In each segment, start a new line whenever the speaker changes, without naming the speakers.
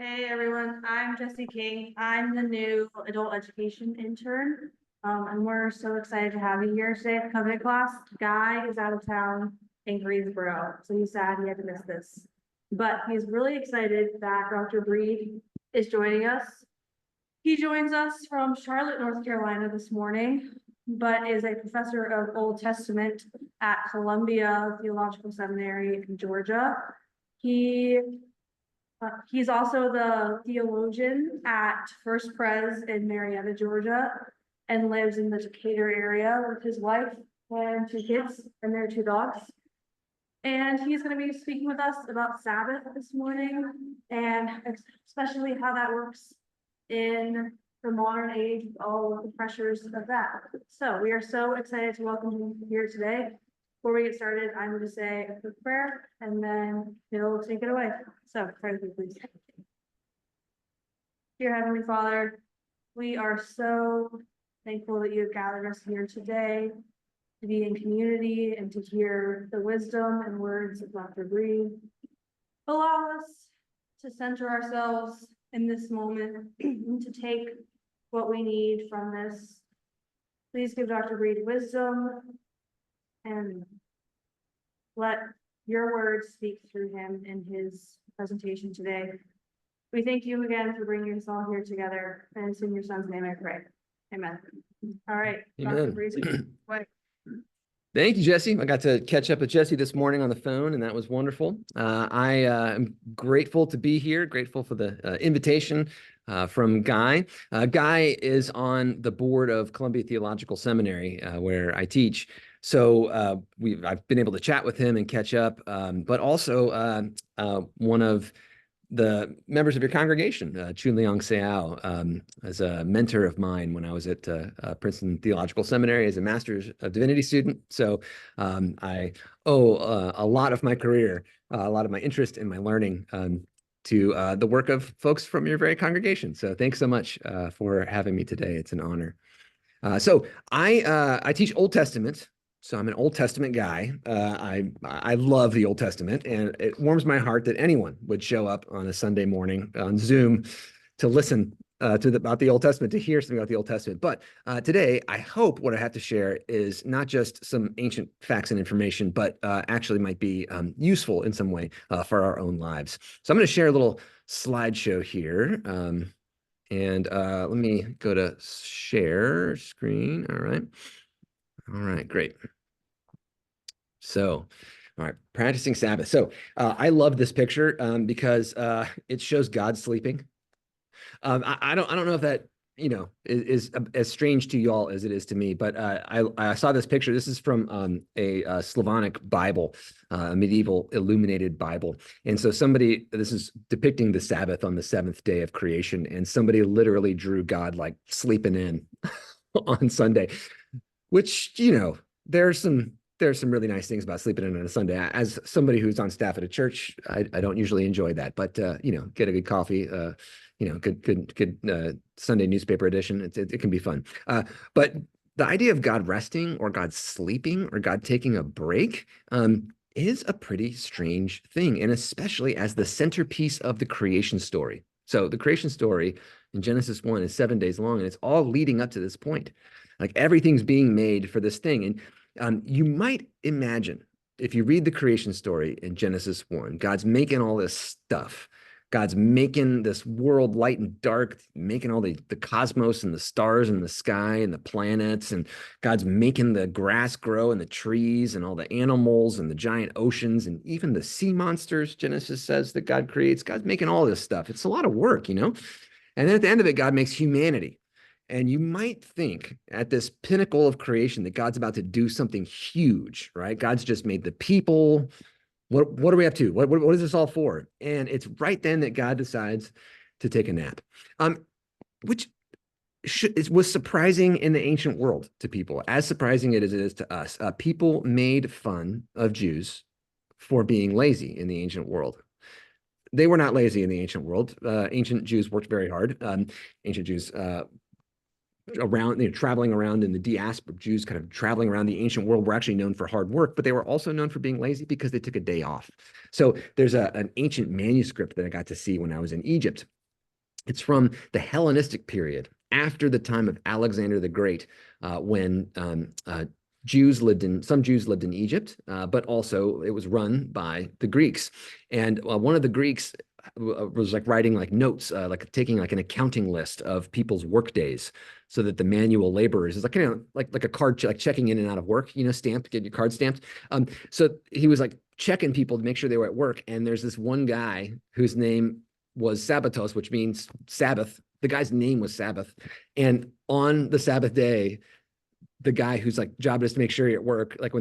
Hey everyone, I'm Jessie King. I'm the new adult education intern. And we're so excited to have you here today at the Covenant class. Guy is out of town in Greensboro, so he's sad he had to miss this. But he's really excited that Dr. Breed is joining us. He joins us from Charlotte, North Carolina this morning, but is a professor of Old Testament at Columbia Theological Seminary in Georgia. He's also the theologian at First Pres in Marietta, Georgia, and lives in the Decatur area with his wife and 2 kids and their 2 dogs. And he's going to be speaking with us about Sabbath this morning, and especially how that works in the modern age with all of the pressures of that. So we are so excited to welcome him here today. Before we get started, I'm going to say a quick prayer, and then he'll take it away. So, pray with me, please. Dear Heavenly Father, we are so thankful that you have gathered us here today to be in community and to hear the wisdom and words of Dr. Breed. Allow us to center ourselves in this moment and to take what we need from this. Please give Dr. Breed wisdom and let your words speak through him in his presentation today. We thank you again for bringing us all here together, and it's in your son's name I pray. Amen. All right,
Amen.
Dr. Breed.
Thank you, Jesse. I got to catch up with Jesse this morning on the phone, and that was wonderful. I am grateful to be here, grateful for the invitation from Guy. Guy is on the board of Columbia Theological Seminary, where I teach. So I've been able to chat with him and catch up, but also one of the members of your congregation, Chun Liang Seao, as a mentor of mine when I was at Princeton Theological Seminary as a Master's of Divinity student. So I owe a lot of my career, a lot of my interest in my learning to the work of folks from your very congregation. So thanks so much for having me today. It's an honor. So I teach Old Testament. So I'm an Old Testament guy. I love the Old Testament, and it warms my heart that anyone would show up on a Sunday morning on Zoom to listen about the Old Testament, to hear something about the Old Testament. But today, I hope what I have to share is not just some ancient facts and information, but actually might be useful in some way for our own lives. So I'm going to share a little slideshow here. And let me go to share screen. All right. All right, great. So, all right, practicing Sabbath. So I love this picture because it shows God sleeping. I don't know if that is as strange to y'all as it is to me, but I saw this picture. This is from a Slavonic Bible, a medieval illuminated Bible, and so this is depicting the Sabbath on the 7th day of creation, and somebody literally drew God like sleeping in on Sunday, which there's some really nice things about sleeping in on a Sunday. As somebody who's on staff at a church, I don't usually enjoy that, but get a good coffee, good Sunday newspaper edition. It can be fun. But the idea of God resting or God sleeping or God taking a break is a pretty strange thing, and especially as the centerpiece of the creation story. So the creation story in Genesis 1 is 7 days long, and it's all leading up to this point. Like everything's being made for this thing. And you might imagine, if you read the creation story in Genesis 1, God's making all this stuff. God's making this world light and dark, making all the cosmos and the stars and the sky and the planets. And God's making the grass grow and the trees and all the animals and the giant oceans and even the sea monsters, Genesis says that God creates. God's making all this stuff. It's a lot of work, And then at the end of it, God makes humanity. And you might think at this pinnacle of creation that God's about to do something huge, right? God's just made the people. What are we up to? What is this all for? And it's right then that God decides to take a nap, which was surprising in the ancient world to people, as surprising as it is to us. People made fun of Jews for being lazy in the ancient world. They were not lazy in the ancient world. Ancient Jews worked very hard. Ancient Jews around, traveling around in the diaspora, Jews kind of traveling around the ancient world were actually known for hard work, but they were also known for being lazy because they took a day off. So there's an ancient manuscript that I got to see when I was in Egypt. It's from the Hellenistic period, after the time of Alexander the Great, when some Jews lived in Egypt, but also it was run by the Greeks. And one of the Greeks was like writing like notes, like taking like an accounting list of people's work days, so that the manual laborers is like like a card, like checking in and out of work, stamped, get your card stamped. So he was like checking people to make sure they were at work. And there's this one guy whose name was Sabbatos, which means Sabbath. The guy's name was Sabbath. And on the Sabbath day, the guy who's like job is to make sure you're at work, like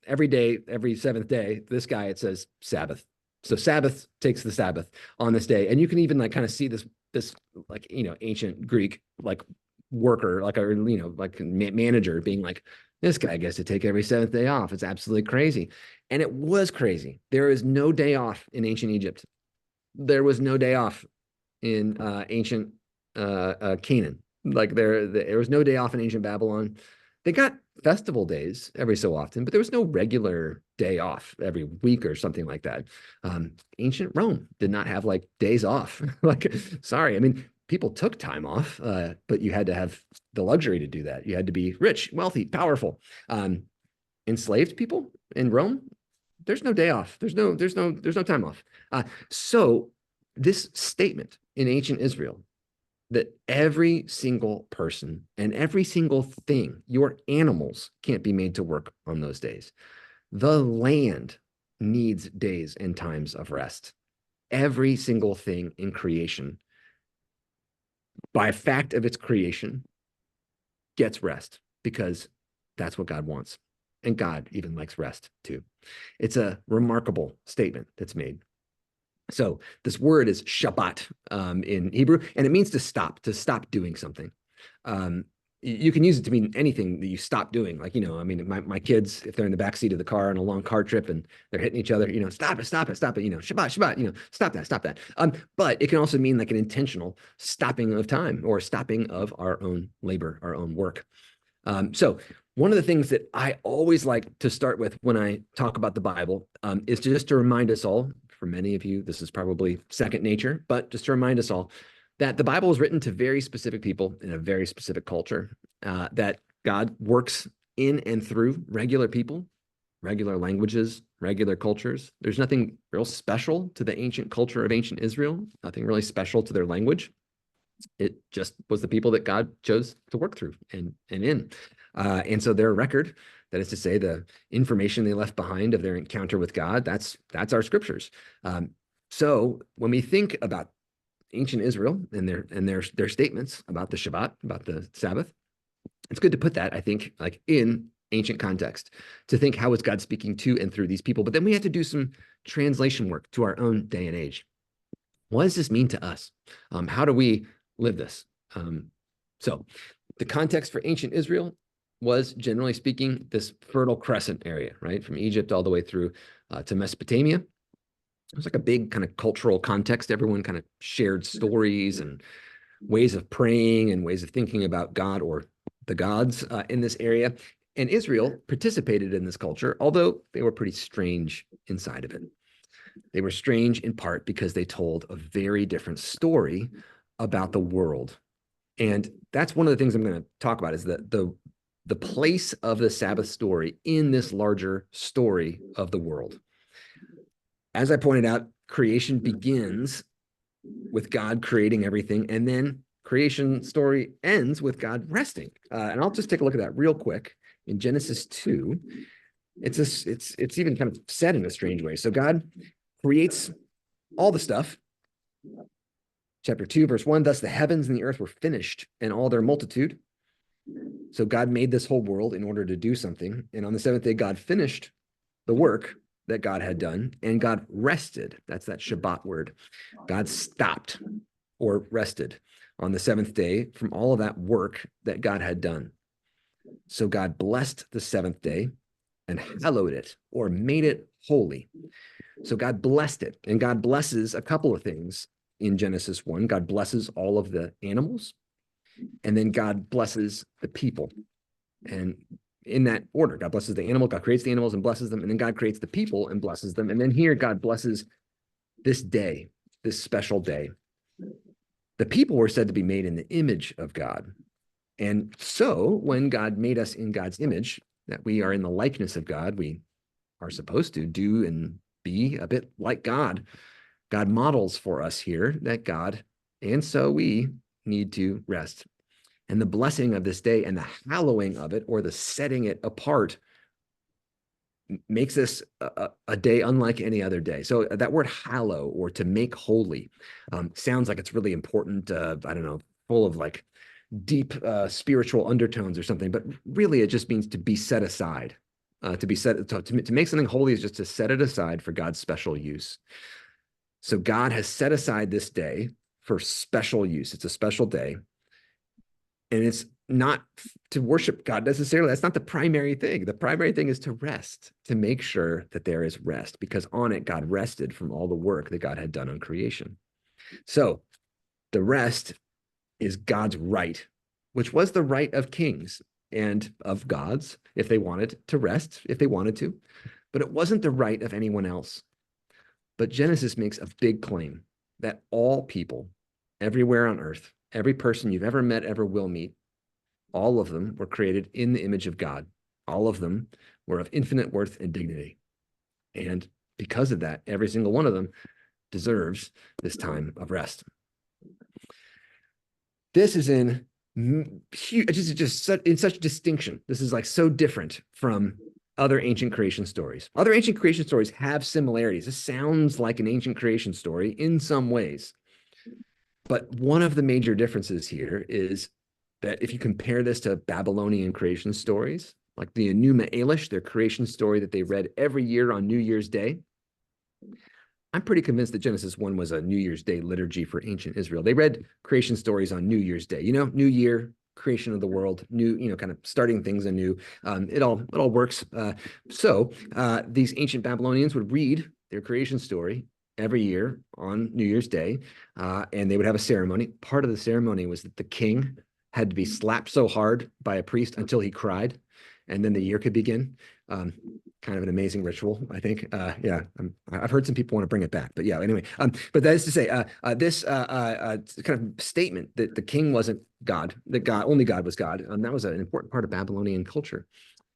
every day, every seventh day, this guy, it says Sabbath. So Sabbath takes the Sabbath on this day. And you can even like kind of see this like, ancient Greek, like worker, like like manager being like, this guy gets to take every seventh day off. It's absolutely crazy. And it was crazy. There is no day off in ancient Egypt. There was no day off in ancient Canaan. Like there was no day off in ancient Babylon. They got festival days every so often, but there was no regular day off every week or something like that. Ancient Rome did not have like days off. Like, sorry, I mean, people took time off, but you had to have the luxury to do that. You had to be rich, wealthy, powerful. Enslaved people in Rome, there's no day off. There's no time off. So this statement in ancient Israel that every single person and every single thing, your animals can't be made to work on those days. The land needs days and times of rest. Every single thing in creation, by fact of its creation, gets rest because that's what God wants. And God even likes rest too. It's a remarkable statement that's made. So this word is Shabbat in Hebrew, and it means to stop doing something. You can use it to mean anything that you stop doing. Like, I mean, my kids, if they're in the backseat of the car on a long car trip and they're hitting each other, stop it, Shabbat, stop that. But it can also mean like an intentional stopping of time or stopping of our own labor, our own work. So one of the things that I always like to start with when I talk about the Bible is just to remind us all, for many of you, this is probably second nature, but just to remind us all that the Bible is written to very specific people in a very specific culture, that God works in and through regular people, regular languages, regular cultures. There's nothing real special to the ancient culture of ancient Israel, nothing really special to their language. It just was the people that God chose to work through and in. And so their record, that is to say, the information they left behind of their encounter with God, that's our scriptures. So when we think about ancient Israel and their statements about the Shabbat, about the Sabbath, it's good to put that, I think, like in ancient context, to think how is God speaking to and through these people. But then we have to do some translation work to our own day and age. What does this mean to us? How do we live this? So the context for ancient Israel was, generally speaking, this Fertile Crescent area, right? From Egypt all the way through to Mesopotamia. It was like a big kind of cultural context. Everyone kind of shared stories and ways of praying and ways of thinking about God or the gods in this area. And Israel participated in this culture, although they were pretty strange inside of it. They were strange in part because they told a very different story about the world. And that's one of the things I'm going to talk about, is that the place of the Sabbath story in this larger story of the world. As I pointed out, creation begins with God creating everything, and then creation story ends with God resting. And I'll just take a look at that real quick. In Genesis 2, it's even kind of said in a strange way. So God creates all the stuff. Chapter 2, verse 1, thus the heavens and the earth were finished and all their multitude. So God made this whole world in order to do something. And on the seventh day, God finished the work that God had done, and God rested. That's that Shabbat word. God stopped or rested on the seventh day from all of that work that God had done. So God blessed the seventh day and hallowed it, or made it holy. So God blessed it, and God blesses a couple of things in Genesis 1. God blesses all of the animals. And then God blesses the people. And in that order, God blesses the animal, God creates the animals and blesses them, and then God creates the people and blesses them. And then here God blesses this day, this special day. The people were said to be made in the image of God. And so when God made us in God's image, that we are in the likeness of God, we are supposed to do and be a bit like God. God models for us here that God, and so we need to rest. And the blessing of this day and the hallowing of it, or the setting it apart, makes this a day unlike any other day. So that word hallow, or to make holy, sounds like it's really important. I don't know, full of like deep spiritual undertones or something, but really it just means to be set aside. To make something holy is just to set it aside for God's special use. So God has set aside this day for special use. It's a special day. And it's not to worship God necessarily. That's not the primary thing. The primary thing is to rest, to make sure that there is rest, because on it, God rested from all the work that God had done on creation. So the rest is God's right, which was the right of kings and of gods, if they wanted to rest, if they wanted to, but it wasn't the right of anyone else. But Genesis makes a big claim that all people everywhere on earth, every person you've ever met, ever will meet, all of them were created in the image of God. All of them were of infinite worth and dignity. And because of that, every single one of them deserves this time of rest. This is in huge, just in such distinction. This is like so different from other ancient creation stories. Other ancient creation stories have similarities. This sounds like an ancient creation story in some ways. But one of the major differences here is that if you compare this to Babylonian creation stories, like the Enuma Elish, their creation story that they read every year on New Year's Day, I'm pretty convinced that Genesis 1 was a New Year's Day liturgy for ancient Israel. They read creation stories on New Year's Day, new year, creation of the world, new, kind of starting things anew. It all works. So these ancient Babylonians would read their creation story every year on New Year's Day, and they would have a ceremony. Part of the ceremony was that the king had to be slapped so hard by a priest until he cried, and then the year could begin. Kind of an amazing ritual, I think. I've heard some people want to bring it back, but yeah, anyway. But that is to say, this kind of statement that the king wasn't God, that only God was God, that was an important part of Babylonian culture.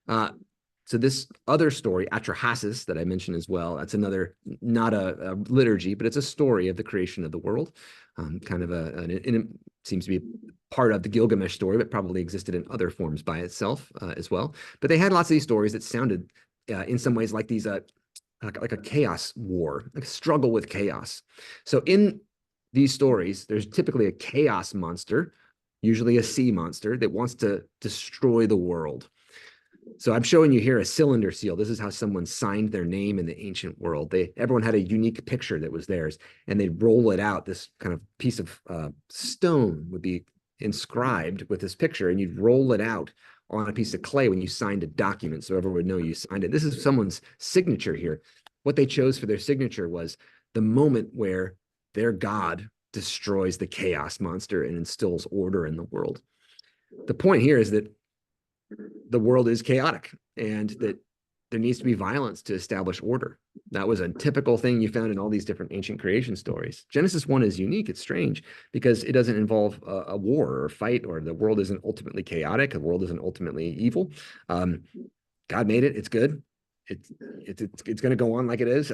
So this other story, Atrahasis, that I mentioned as well, that's another, not a liturgy, but it's a story of the creation of the world. Kind of it seems to be part of the Gilgamesh story, but probably existed in other forms by itself as well. But they had lots of these stories that sounded in some ways like these, like a chaos war, like a struggle with chaos. So in these stories, there's typically a chaos monster, usually a sea monster, that wants to destroy the world. So I'm showing you here a cylinder seal. This is how someone signed their name in the ancient world. Everyone had a unique picture that was theirs, and they'd roll it out. This kind of piece of stone would be inscribed with this picture, and you'd roll it out on a piece of clay when you signed a document, so everyone would know you signed it. This is someone's signature here. What they chose for their signature was the moment where their God destroys the chaos monster and instills order in the world. The point here is that the world is chaotic and that there needs to be violence to establish order. That was a typical thing you found in all these different ancient creation stories. Genesis 1 is unique. It's strange because it doesn't involve a war or a fight, or the world isn't ultimately chaotic. The world isn't ultimately evil. God made it. It's good. It's going to go on like it is.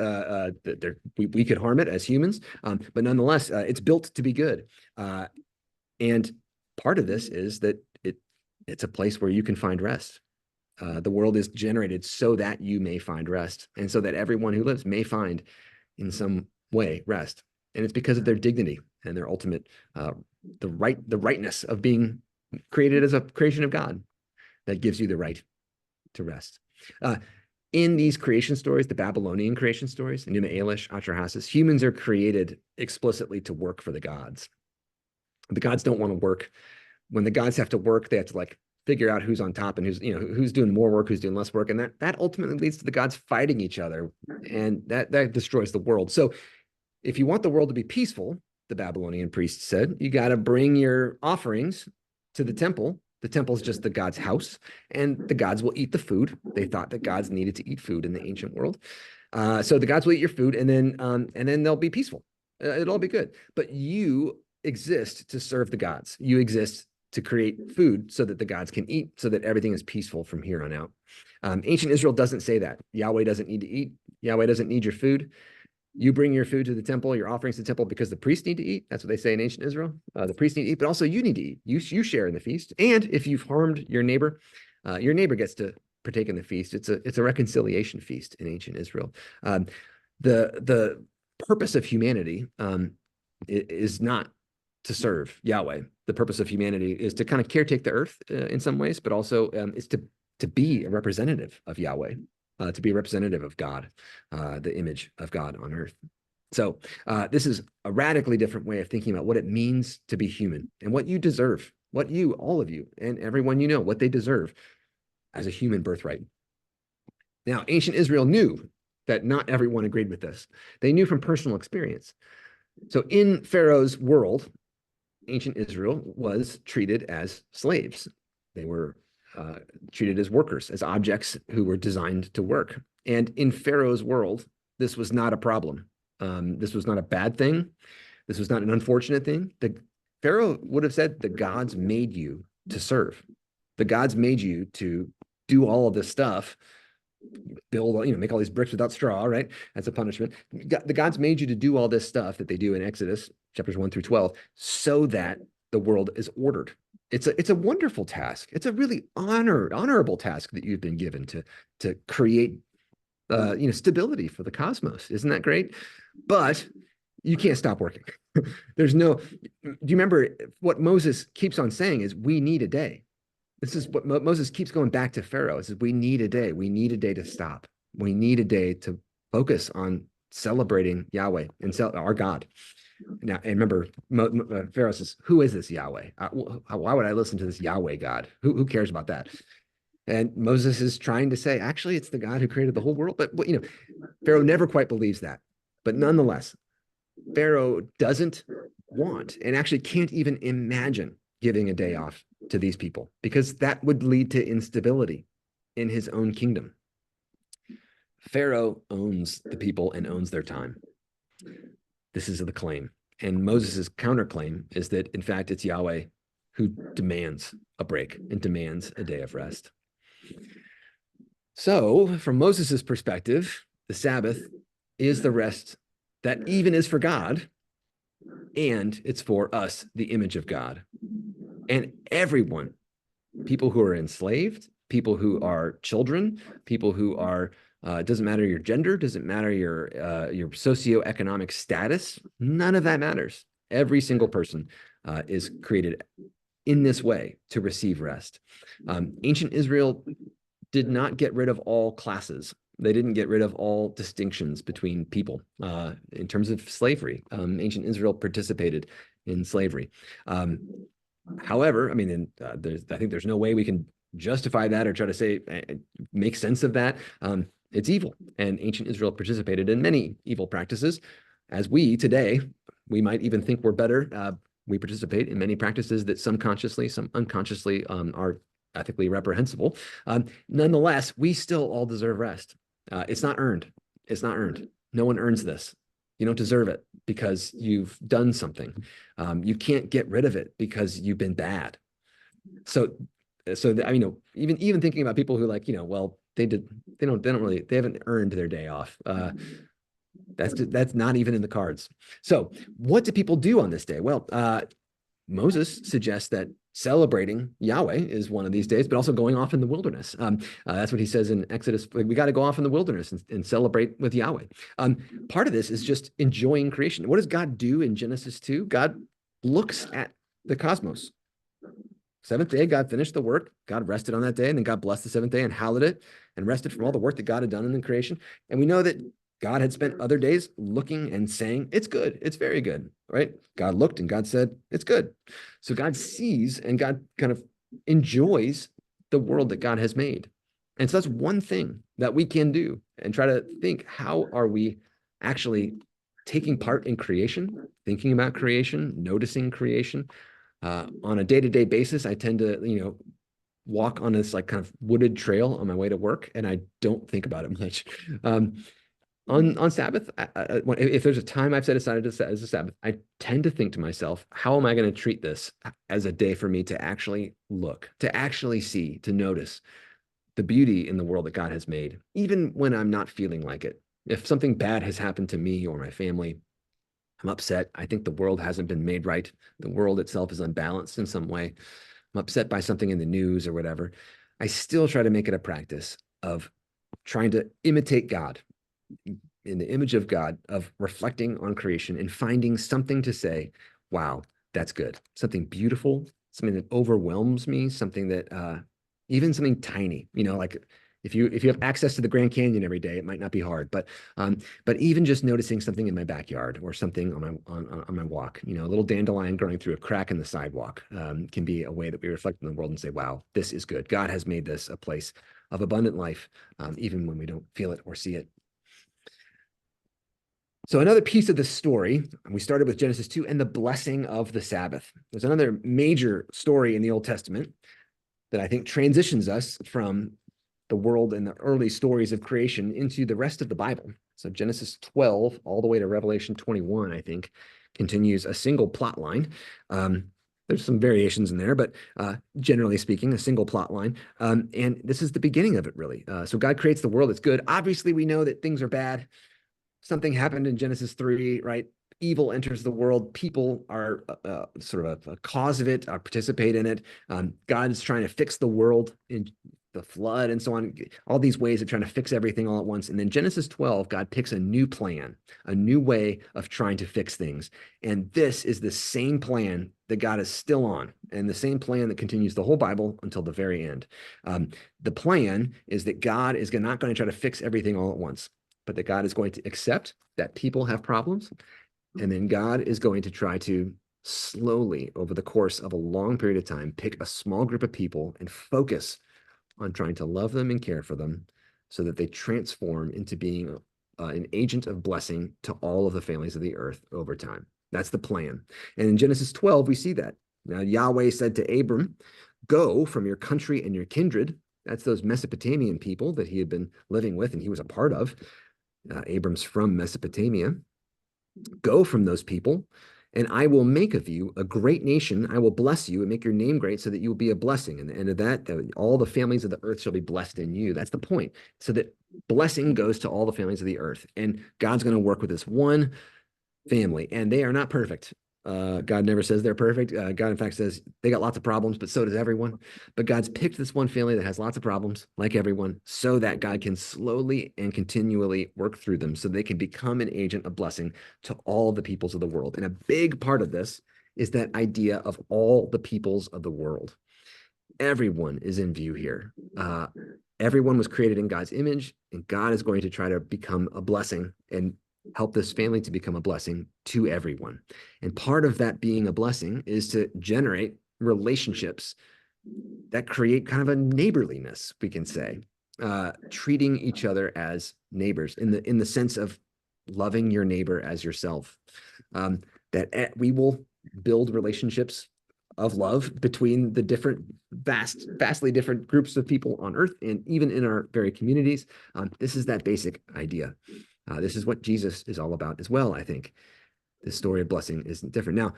We could harm it as humans, but nonetheless, it's built to be good. And part of this is that it's a place where you can find rest. The world is generated so that you may find rest, and so that everyone who lives may find in some way rest. And it's because of their dignity and their ultimate, the rightness of being created as a creation of God, that gives you the right to rest. In these creation stories, the Babylonian creation stories, Enuma Elish, Atrahasis, humans are created explicitly to work for the gods. The gods don't want to work. When the gods have to work, they have to figure out who's on top and who's doing more work, who's doing less work. And that ultimately leads to the gods fighting each other, and that destroys the world. So if you want the world to be peaceful, the Babylonian priests said, you got to bring your offerings to the temple. The temple is just the God's house, and the gods will eat the food. They thought that gods needed to eat food in the ancient world. So the gods will eat your food, and then they'll be peaceful. It'll all be good. But you exist to serve the gods. You exist to create food so that the gods can eat, so that everything is peaceful from here on out. Ancient Israel doesn't say that. Yahweh doesn't need to eat. Yahweh doesn't need your food. You bring your food to the temple, your offerings to the temple, because the priests need to eat. That's what they say in ancient Israel. The priests need to eat, but also you need to eat. You share in the feast. And if you've harmed your neighbor gets to partake in the feast. It's a reconciliation feast in ancient Israel. The purpose of humanity is not to serve Yahweh. The purpose of humanity is to kind of caretake the earth in some ways, but also is to be a representative of Yahweh. To be a representative of God, the image of God on earth. So this is a radically different way of thinking about what it means to be human and what you deserve, what you, all of you, and everyone you know, what they deserve as a human birthright. Now, ancient Israel knew that not everyone agreed with this. They knew from personal experience. So in Pharaoh's world, ancient Israel was treated as slaves. They were treated as workers, as objects who were designed to work. And in Pharaoh's world, this was not a problem. This was not a bad thing. This was not an unfortunate thing. Pharaoh would have said, the gods made you to serve. The gods made you to do all of this stuff, build, make all these bricks without straw, right? That's a punishment. The gods made you to do all this stuff that they do in Exodus, chapters 1 through 12, so that the world is ordered. It's a wonderful task. It's a really honorable task that you've been given to create stability for the cosmos. Isn't that great? But you can't stop working. Do you remember what Moses keeps on saying is, we need a day. This is what Moses keeps going back to Pharaoh. Is we need a day. We need a day to stop. We need a day to focus on celebrating Yahweh and our God. Now, and remember, Pharaoh says, who is this Yahweh? Why would I listen to this Yahweh God? Who cares about that? And Moses is trying to say, actually, it's the God who created the whole world. But, Pharaoh never quite believes that. But nonetheless, Pharaoh doesn't want and actually can't even imagine giving a day off to these people, because that would lead to instability in his own kingdom. Pharaoh owns the people and owns their time. This is the claim. And Moses' counterclaim is that, in fact, it's Yahweh who demands a break and demands a day of rest. So, from Moses' perspective, the Sabbath is the rest that even is for God, and it's for us, the image of God. And everyone, people who are enslaved, people who are children, people who are doesn't matter your gender, doesn't matter your socioeconomic status, none of that matters. Every single person is created in this way to receive rest. Ancient Israel did not get rid of all classes. They didn't get rid of all distinctions between people in terms of slavery. Ancient Israel participated in slavery. However, I think there's no way we can justify that or try to say, make sense of that. It's evil. And ancient Israel participated in many evil practices. As we today, we might even think we're better. We participate in many practices that some consciously, some unconsciously are ethically reprehensible. Nonetheless, we still all deserve rest. It's not earned. It's not earned. No one earns this. You don't deserve it because you've done something. You can't get rid of it because you've been bad. So even thinking about people who they haven't earned their day off. That's not even in the cards. So what do people do on this day? Well, Moses suggests that celebrating Yahweh is one of these days, but also going off in the wilderness. That's what he says in Exodus. We got to go off in the wilderness and celebrate with Yahweh. Part of this is just enjoying creation. What does God do in Genesis 2? God looks at the cosmos. Seventh day, God finished the work. God rested on that day, and then God blessed the seventh day and hallowed it and rested from all the work that God had done in the creation. And we know that God had spent other days looking and saying, it's good. It's very good, right? God looked and God said, it's good. So God sees and God kind of enjoys the world that God has made. And so that's one thing that we can do and try to think, how are we actually taking part in creation, thinking about creation, noticing creation, On a day-to-day basis, I tend to, walk on this like kind of wooded trail on my way to work, and I don't think about it much. On Sabbath, if there's a time I've set aside as a Sabbath, I tend to think to myself, how am I going to treat this as a day for me to actually look, to actually see, to notice the beauty in the world that God has made, even when I'm not feeling like it. If something bad has happened to me or my family, I'm upset. I think the world hasn't been made right. The world itself is unbalanced in some way. I'm upset by something in the news or whatever. I still try to make it a practice of trying to imitate God in the image of God, of reflecting on creation and finding something to say, wow, that's good. Something beautiful, something that overwhelms me, something that even something tiny, like if you have access to the Grand Canyon every day, it might not be hard, but even just noticing something in my backyard or something on my walk, a little dandelion growing through a crack in the sidewalk can be a way that we reflect on the world and say, wow, this is good. God has made this a place of abundant life, even when we don't feel it or see it. So another piece of the story, we started with Genesis 2 and the blessing of the Sabbath. There's another major story in the Old Testament that I think transitions us from the world and the early stories of creation into the rest of the Bible. So Genesis 12 all the way to Revelation 21, I think, continues a single plot line. There's some variations in there, but generally speaking, a single plot line. And this is the beginning of it, really. So God creates the world. It's good. Obviously, we know that things are bad. Something happened in Genesis 3, right? Evil enters the world. People are sort of a cause of it, participate in it. God is trying to fix the world in the flood and so on, all these ways of trying to fix everything all at once. And then Genesis 12, God picks a new plan, a new way of trying to fix things. And this is the same plan that God is still on, and the same plan that continues the whole Bible until the very end. The plan is that God is not going to try to fix everything all at once, but that God is going to accept that people have problems. And then God is going to try to slowly, over the course of a long period of time, pick a small group of people and focus on trying to love them and care for them so that they transform into being an agent of blessing to all of the families of the earth over time. That's the plan. And in Genesis 12, we see that. Now, Yahweh said to Abram, go from your country and your kindred. That's those Mesopotamian people that he had been living with and he was a part of. Abram's from Mesopotamia. Go from those people, and I will make of you a great nation. I will bless you and make your name great so that you will be a blessing. And the end of that, all the families of the earth shall be blessed in you. That's the point. So that blessing goes to all the families of the earth. And God's going to work with this one family, and they are not perfect. God never says they're perfect. God, in fact, says they got lots of problems, but so does everyone. But God's picked this one family that has lots of problems, like everyone, so that God can slowly and continually work through them so they can become an agent of blessing to all the peoples of the world. And a big part of this is that idea of all the peoples of the world. Everyone is in view here. Everyone was created in God's image, and God is going to try to become a blessing and help this family to become a blessing to everyone. And part of that being a blessing is to generate relationships that create kind of a neighborliness, we can say, treating each other as neighbors in the sense of loving your neighbor as yourself. That we will build relationships of love between the different, vastly different groups of people on earth and even in our very communities. This is that basic idea. This is what Jesus is all about as well, I think. The story of blessing isn't different. Now,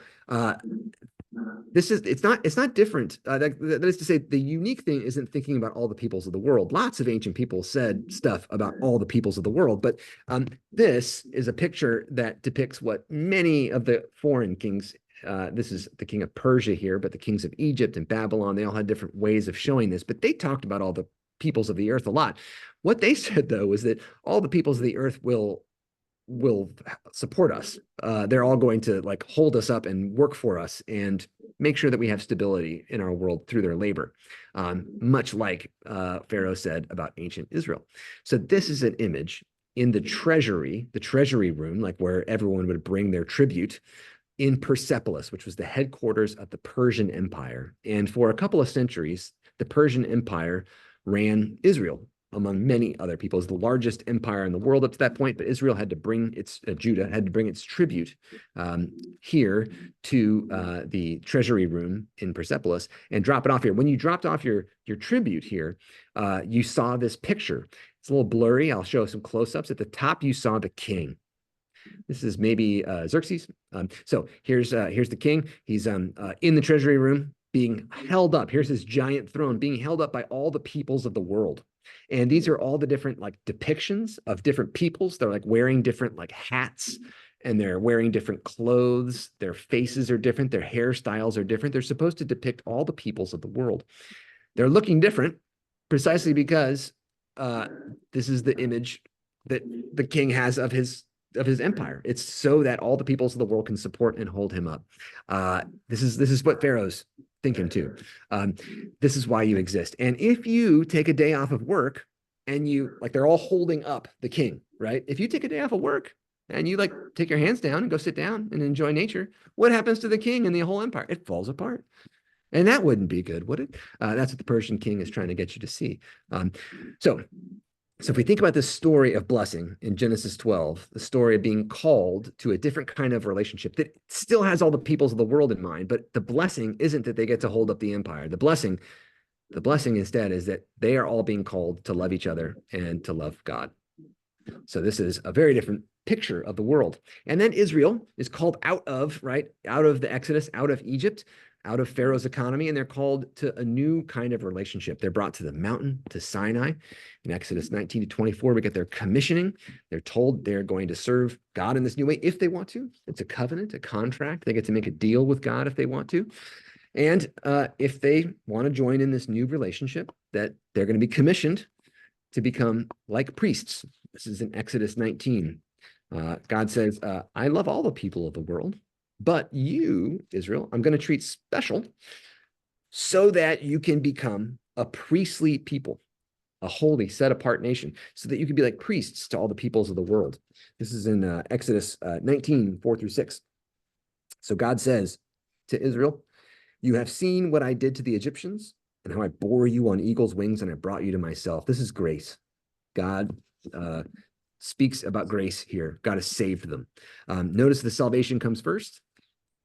it's not different. That is to say, the unique thing isn't thinking about all the peoples of the world. Lots of ancient people said stuff about all the peoples of the world, but this is a picture that depicts what many of the foreign kings, this is the king of Persia here, but the kings of Egypt and Babylon, they all had different ways of showing this, but they talked about all the peoples of the earth a lot. What they said, though, was that all the peoples of the earth will support us. They're all going to like hold us up and work for us and make sure that we have stability in our world through their labor, much like Pharaoh said about ancient Israel. So this is an image in the treasury room, like where everyone would bring their tribute in Persepolis, which was the headquarters of the Persian Empire. And for a couple of centuries, the Persian Empire ran Israel among many other peoples, the largest empire in the world up to that point. But Israel had to bring its, Judah had to bring its tribute here to the treasury room in Persepolis and drop it off here. When you dropped off your tribute here, you saw this picture. It's a little blurry. I'll show some close-ups. At the top, you saw the king. This is maybe Xerxes. So here's the king. He's in the treasury room being held up. Here's his giant throne being held up by all the peoples of the world. And these are all the different like depictions of different peoples. They're like wearing different like hats, and they're wearing different clothes. Their faces are different. Their hairstyles are different. They're supposed to depict all the peoples of the world. They're looking different precisely because this is the image that the king has of his empire. It's so that all the peoples of the world can support and hold him up. This is what Pharaoh's thinking too. This is why you exist. And if you take a day off of work and you like, they're all holding up the king, right? If you take a day off of work and you like take your hands down and go sit down and enjoy nature, what happens to the king and the whole empire? It falls apart. And that wouldn't be good, would it? That's what the Persian king is trying to get you to see. So if we think about this story of blessing in Genesis 12, the story of being called to a different kind of relationship that still has all the peoples of the world in mind, but the blessing isn't that they get to hold up the empire. The blessing instead is that they are all being called to love each other and to love God. So this is a very different picture of the world. And then Israel is called out of the Exodus, out of Egypt, out of Pharaoh's economy, and they're called to a new kind of relationship. They're brought to the mountain, to Sinai. In Exodus 19 to 24, we get their commissioning. They're told they're going to serve God in this new way if they want to. It's a covenant, a contract. They get to make a deal with God if they want to. And if they want to join in this new relationship, that they're going to be commissioned to become like priests. This is in Exodus 19. God says, I love all the people of the world, but you, Israel, I'm going to treat special so that you can become a priestly people, a holy, set-apart nation, so that you can be like priests to all the peoples of the world. This is in Exodus 19, 4 through 6. So God says to Israel, you have seen what I did to the Egyptians and how I bore you on eagle's wings and I brought you to myself. This is grace. God speaks about grace here. God has saved them. Notice the salvation comes first.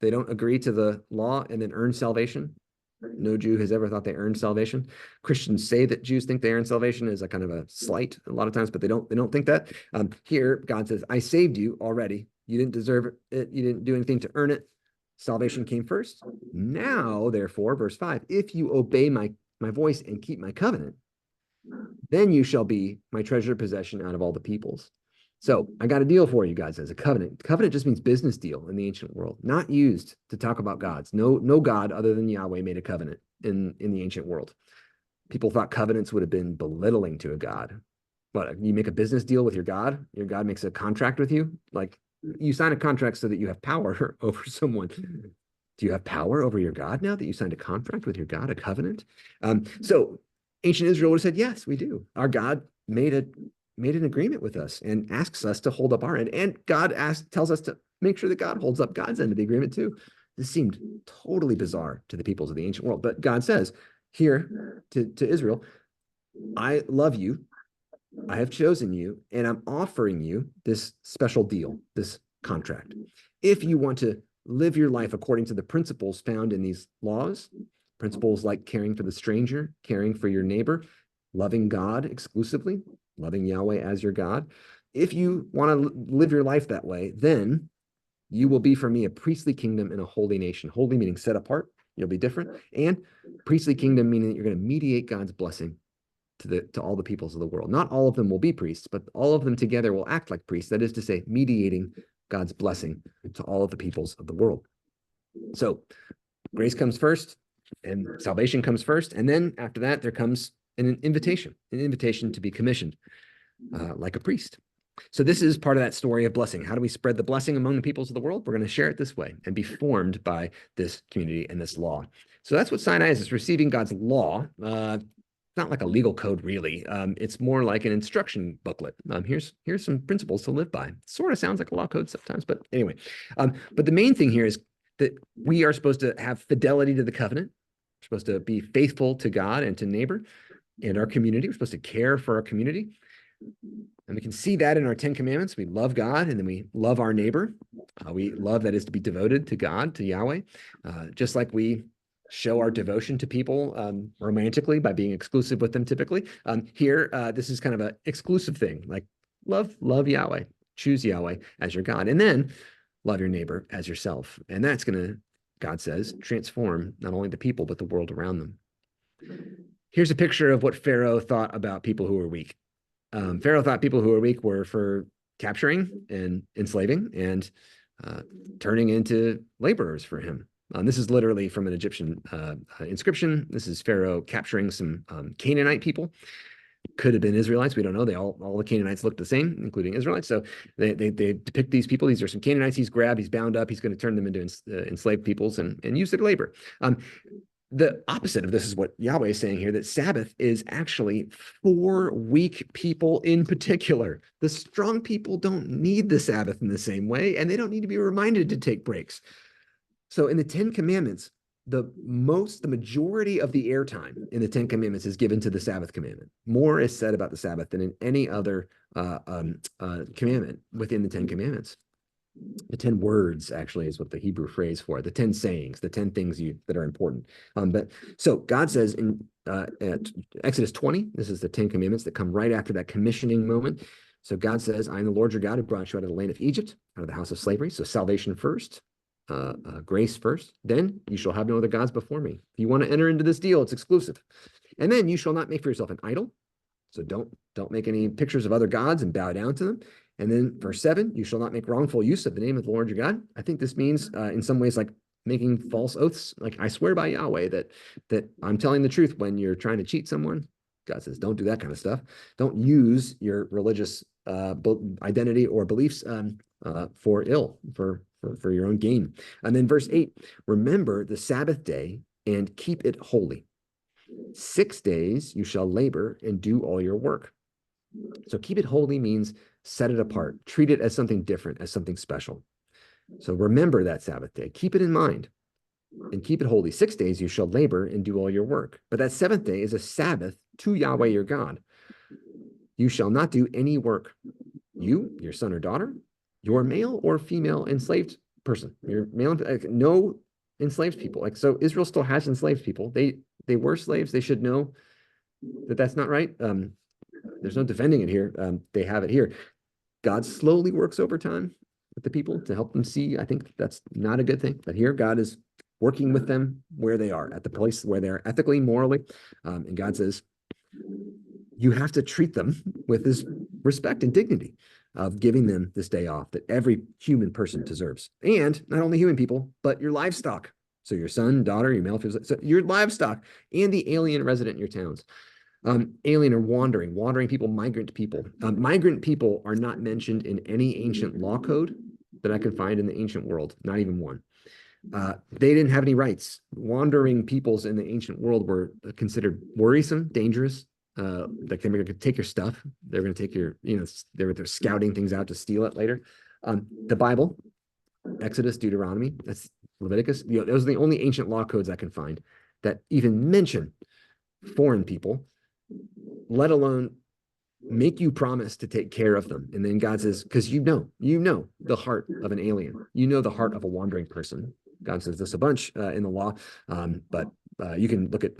They don't agree to the law and then earn salvation. No Jew has ever thought they earned salvation. Christians say that Jews think they earn salvation as a kind of a slight a lot of times, but they don't think that. Here, God says, I saved you already. You didn't deserve it. You didn't do anything to earn it. Salvation came first. Now, therefore, verse 5, if you obey my voice and keep my covenant, then you shall be my treasured possession out of all the peoples. So I got a deal for you guys as a covenant. Covenant just means business deal in the ancient world, not used to talk about gods. No God other than Yahweh made a covenant in the ancient world. People thought covenants would have been belittling to a god. But you make a business deal with your God makes a contract with you. Like you sign a contract so that you have power over someone. Do you have power over your God now that you signed a contract with your God, a covenant? So ancient Israel would have said, yes, we do. Our God made an agreement with us and asks us to hold up our end. And God tells us to make sure that God holds up God's end of the agreement too. This seemed totally bizarre to the peoples of the ancient world. But God says here to Israel, I love you. I have chosen you, and I'm offering you this special deal, this contract. If you want to live your life according to the principles found in these laws, principles like caring for the stranger, caring for your neighbor, loving God exclusively, loving Yahweh as your God. If you want to live your life that way, then you will be for me a priestly kingdom and a holy nation. Holy meaning set apart. You'll be different. And priestly kingdom meaning that you're going to mediate God's blessing to all the peoples of the world. Not all of them will be priests, but all of them together will act like priests. That is to say, mediating God's blessing to all of the peoples of the world. So grace comes first and salvation comes first. And then after that, there comes an invitation to be commissioned like a priest. So this is part of that story of blessing. How do we spread the blessing among the peoples of the world? We're going to share it this way and be formed by this community and this law. So that's what Sinai is. It's receiving God's law. Not like a legal code, really. It's more like an instruction booklet. Here's some principles to live by. Sort of sounds like a law code sometimes, but anyway. But the main thing here is that we are supposed to have fidelity to the covenant. We're supposed to be faithful to God and to neighbor. and our community. We're supposed to care for our community. And we can see that in our 10 commandments. We love God, and then we love our neighbor. We love, that is, to be devoted to God, to Yahweh, just like we show our devotion to people romantically by being exclusive with them typically. Here, this is kind of an exclusive thing, like love Yahweh, choose Yahweh as your God, and then love your neighbor as yourself. And that's going to, God says, transform not only the people, but the world around them. Here's a picture of what Pharaoh thought about people who were weak. Pharaoh thought people who were weak were for capturing and enslaving and turning into laborers for him. This is literally from an Egyptian inscription. This is Pharaoh capturing some Canaanite people. Could have been Israelites. We don't know. All the Canaanites looked the same, including Israelites. So they depict these people. These are some Canaanites he's grabbed, he's bound up, he's going to turn them into enslaved peoples and use their labor. The opposite of this is what Yahweh is saying here, that Sabbath is actually for weak people in particular. The strong people don't need the Sabbath in the same way, and they don't need to be reminded to take breaks. So in the 10 Commandments, the majority of the airtime in the 10 Commandments is given to the Sabbath commandment. More is said about the Sabbath than in any other commandment within the 10 Commandments. The 10 words actually is what the Hebrew phrase for it, the 10 sayings, the 10 things that are important. So God says in Exodus 20, this is the 10 Commandments that come right after that commissioning moment. So God says, I am the Lord your God who brought you out of the land of Egypt, out of the house of slavery. So salvation first, grace first. Then you shall have no other gods before me. If you want to enter into this deal, it's exclusive. And then you shall not make for yourself an idol. So don't make any pictures of other gods and bow down to them. And then verse 7, you shall not make wrongful use of the name of the Lord your God. I think this means in some ways like making false oaths. Like, I swear by Yahweh that I'm telling the truth when you're trying to cheat someone. God says, don't do that kind of stuff. Don't use your religious identity or beliefs for ill, for your own gain. And then verse 8, remember the Sabbath day and keep it holy. 6 days you shall labor and do all your work. So keep it holy means set it apart, treat it as something different, as something special. So remember that Sabbath day, keep it in mind and keep it holy. 6 days you shall labor and do all your work. But that seventh day is a Sabbath to Yahweh your God. You shall not do any work. You, your son or daughter, your male or female enslaved person, your male, no enslaved people. Like, so Israel still has enslaved people. They were slaves. They should know that that's not right. There's no defending it here. They have it here. God slowly works over time with the people to help them see. I think that's not a good thing. But here, God is working with them where they are, at the place where they're ethically, morally. And God says, you have to treat them with this respect and dignity of giving them this day off that every human person deserves. And not only human people, but your livestock. So your son, daughter, your male, so your livestock, and the alien resident in your towns. Alien or wandering people, migrant people. Migrant people are not mentioned in any ancient law code that I can find in the ancient world, not even one. They didn't have any rights. Wandering peoples in the ancient world were considered worrisome, dangerous. Like they're going to take your stuff. They're going to take your, they're scouting things out to steal it later. The Bible, Exodus, Deuteronomy, that's Leviticus. Those are the only ancient law codes I can find that even mention foreign people, let alone make you promise to take care of them. And then God says, because you know the heart of an alien, the heart of a wandering person. God says this a bunch in the law, but you can look at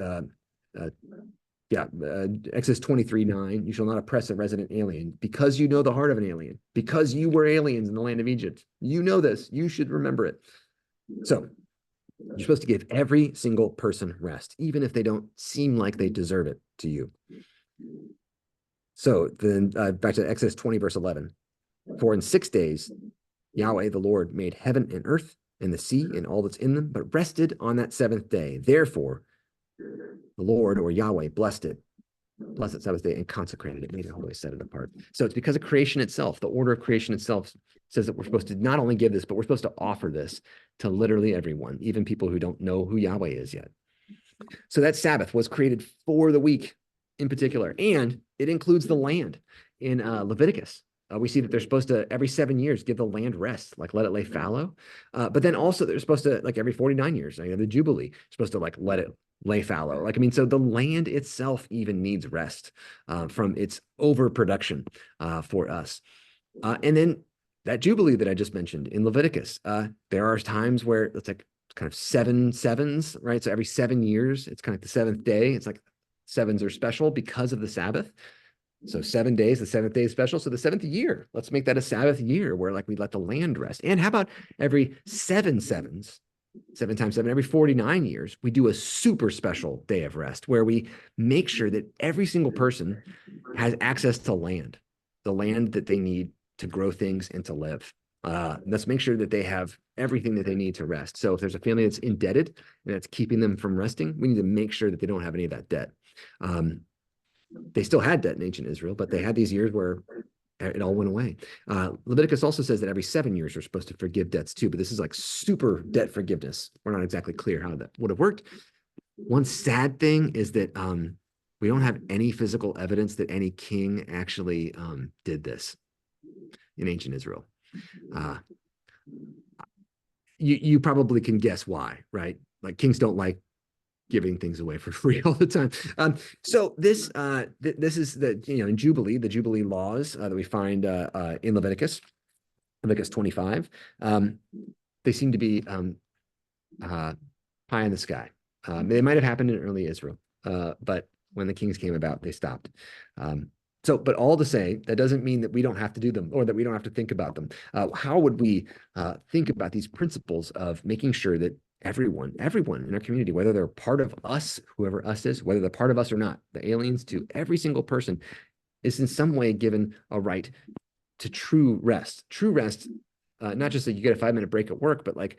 Exodus 23:9. You shall not oppress a resident alien, because you know the heart of an alien, because you were aliens in the land of Egypt. You know this. You should remember it. So you're supposed to give every single person rest, even if they don't seem like they deserve it to you. So then back to Exodus 20, verse 11. For in 6 days, Yahweh, the Lord, made heaven and earth and the sea and all that's in them, but rested on that seventh day. Therefore, the Lord, or Yahweh, blessed that Sabbath day and consecrated it, made it holy, set it apart. So it's because of creation itself. The order of creation itself says that we're supposed to not only give this, but we're supposed to offer this to literally everyone, even people who don't know who Yahweh is yet. So that Sabbath was created for the week in particular, and it includes the land in Leviticus. We see that they're supposed to, every 7 years, give the land rest, like let it lay fallow. But then also they're supposed to, like every 49 years, the Jubilee, supposed to like let it lay fallow. Like, I mean, so the land itself even needs rest from its overproduction for us. And then that Jubilee that I just mentioned in Leviticus, there are times where it's like kind of 7 sevens, right? So every 7 years, it's kind of the seventh day. It's like sevens are special because of the Sabbath. So 7 days, the seventh day is special. So the seventh year, let's make that a Sabbath year where like we let the land rest. And how about every 7 sevens, 7 times 7, every 49 years, we do a super special day of rest where we make sure that every single person has access to land, the land that they need to grow things and to live. Let's make sure that they have everything that they need to rest. So if there's a family that's indebted and that's keeping them from resting, we need to make sure that they don't have any of that debt. They still had debt in ancient Israel, but they had these years where it all went away. Leviticus also says that every 7 years we're supposed to forgive debts too, but this is like super debt forgiveness. We're not exactly clear how that would have worked. One sad thing is that we don't have any physical evidence that any king actually did this in ancient Israel. You probably can guess why, right? Like kings don't like giving things away for free all the time. So this is the in Jubilee, the Jubilee laws that we find in Leviticus 25. They seem to be pie in the sky. They might have happened in early Israel, but when the kings came about, they stopped. But all to say, that doesn't mean that we don't have to do them or that we don't have to think about them. How would we think about these principles of making sure that everyone in our community, whether they're part of us, whoever us is, whether they're part of us or not, the aliens to every single person is in some way given a right to true rest. True rest, not just that you get a 5-minute break at work, but like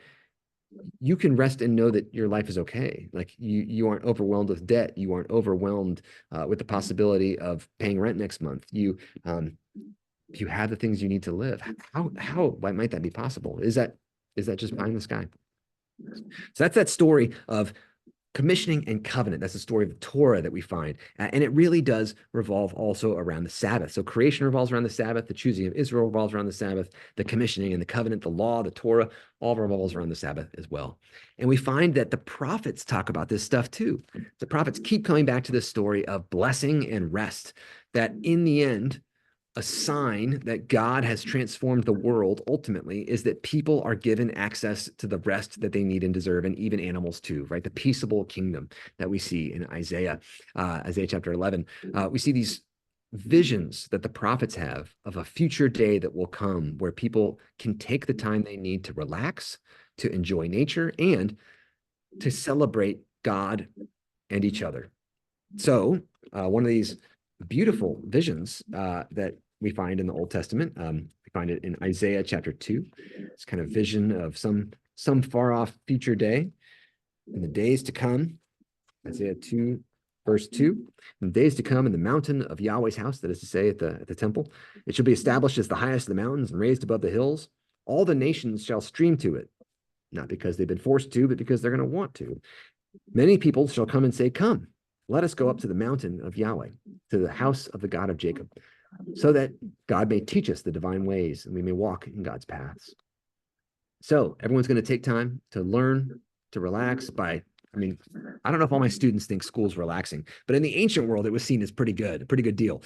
you can rest and know that your life is okay. Like you aren't overwhelmed with debt. You aren't overwhelmed with the possibility of paying rent next month. You have the things you need to live. Why might that be possible? Is that just pie in the sky? So that's that story of commissioning and covenant. That's the story of the Torah that we find. And it really does revolve also around the Sabbath. So creation revolves around the Sabbath. The choosing of Israel revolves around the Sabbath. The commissioning and the covenant, the law, the Torah, all revolves around the Sabbath as well. And we find that the prophets talk about this stuff too. The prophets keep coming back to this story of blessing and rest, that in the end, a sign that God has transformed the world ultimately is that people are given access to the rest that they need and deserve, and even animals too, right? The peaceable kingdom that we see in Isaiah chapter 11. We see these visions that the prophets have of a future day that will come where people can take the time they need to relax, to enjoy nature, and to celebrate God and each other. So one of these beautiful visions that we find in the Old Testament. We find it in Isaiah chapter 2. It's kind of vision of some far off future day in the days to come. Isaiah 2, verse 2. In the days to come in the mountain of Yahweh's house, that is to say at the temple, it shall be established as the highest of the mountains and raised above the hills. All the nations shall stream to it, not because they've been forced to, but because they're going to want to. Many people shall come and say, come, let us go up to the mountain of Yahweh, to the house of the God of Jacob, so that God may teach us the divine ways and we may walk in God's paths. So everyone's going to take time to learn, to relax by, I don't know if all my students think school's relaxing, but in the ancient world, it was seen as a pretty good deal.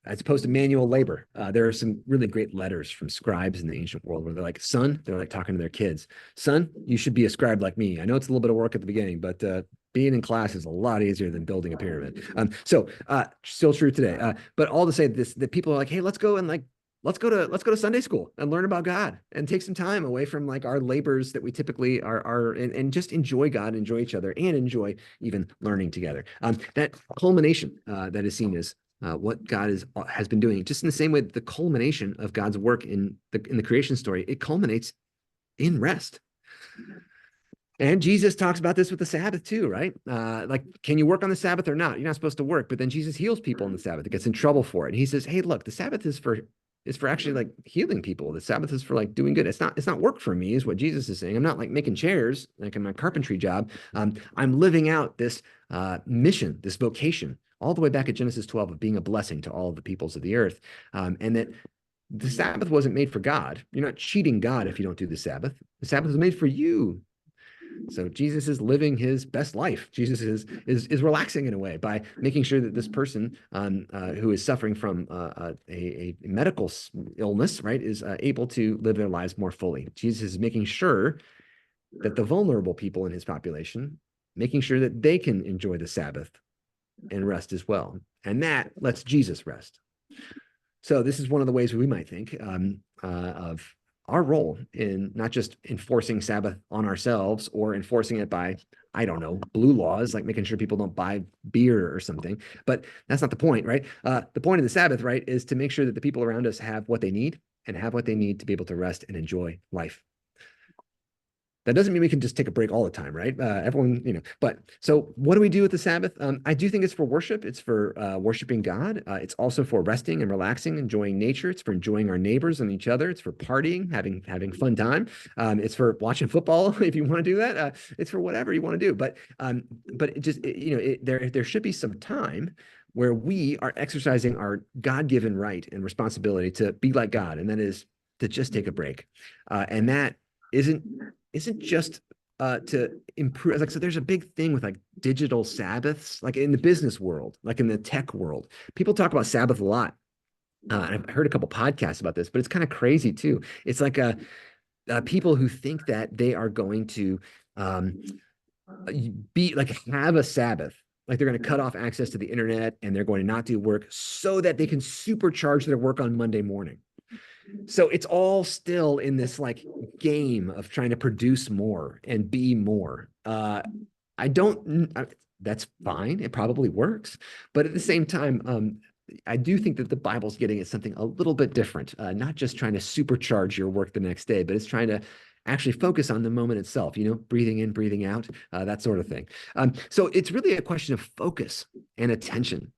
As opposed to manual labor, there are some really great letters from scribes in the ancient world where they're like, son, they're like talking to their kids, son, you should be a scribe like me. I know it's a little bit of work at the beginning, but being in class is a lot easier than building a pyramid. Still true today. But all to say this, that people are like, hey, let's go to Sunday school and learn about God and take some time away from like our labors that we typically are and just enjoy God, enjoy each other, and enjoy even learning together. That culmination that is seen as what God has been doing, just in the same way that the culmination of God's work in the creation story, it culminates in rest. And Jesus talks about this with the Sabbath too, right? Like, can you work on the Sabbath or not? You're not supposed to work, but then Jesus heals people on the Sabbath. It gets in trouble for it. And he says, hey, look, the Sabbath is for actually like healing people. The Sabbath is for like doing good. It's not work for me, is what Jesus is saying. I'm not like making chairs like in my carpentry job. I'm living out this mission, this vocation, all the way back at Genesis 12 of being a blessing to all of the peoples of the earth. And that The Sabbath wasn't made for God. You're not cheating God if you don't do the Sabbath. The Sabbath was made for you. So Jesus is living his best life. Jesus is relaxing in a way by making sure that this person who is suffering from a medical illness, right, is able to live their lives more fully. Jesus is making sure that the vulnerable people in his population, making sure that they can enjoy the Sabbath and rest as well. And that lets Jesus rest. So this is one of the ways we might think of our role in not just enforcing Sabbath on ourselves or enforcing it by, I don't know, blue laws, like making sure people don't buy beer or something. But that's not the point, right? The point of the Sabbath, right, is to make sure that the people around us have what they need and have what they need to be able to rest and enjoy life. That doesn't mean we can just take a break all the time, right? Everyone, but so what do we do with the Sabbath? I do think it's for worship. It's for worshiping God. It's also for resting and relaxing, enjoying nature. It's for enjoying our neighbors and each other. It's for partying, having fun time. It's for watching football if you want to do that. It's for whatever you want to do. But it just, there should be some time where we are exercising our God-given right and responsibility to be like God, and that is to just take a break. And that isn't just to improve. Like, so there's a big thing with like digital Sabbaths, like in the business world, like in the tech world. People talk about Sabbath a lot. And I've heard a couple podcasts about this, but it's kind of crazy too. It's like people who think that they are going to be like have a Sabbath, like they're going to cut off access to the internet and they're going to not do work so that they can supercharge their work on Monday morning. So it's all still in this like game of trying to produce more and be more. That's fine. It probably works. But at the same time, I do think that the Bible's getting at something a little bit different, not just trying to supercharge your work the next day, but it's trying to actually focus on the moment itself, breathing in, breathing out, that sort of thing. So it's really a question of focus and attention.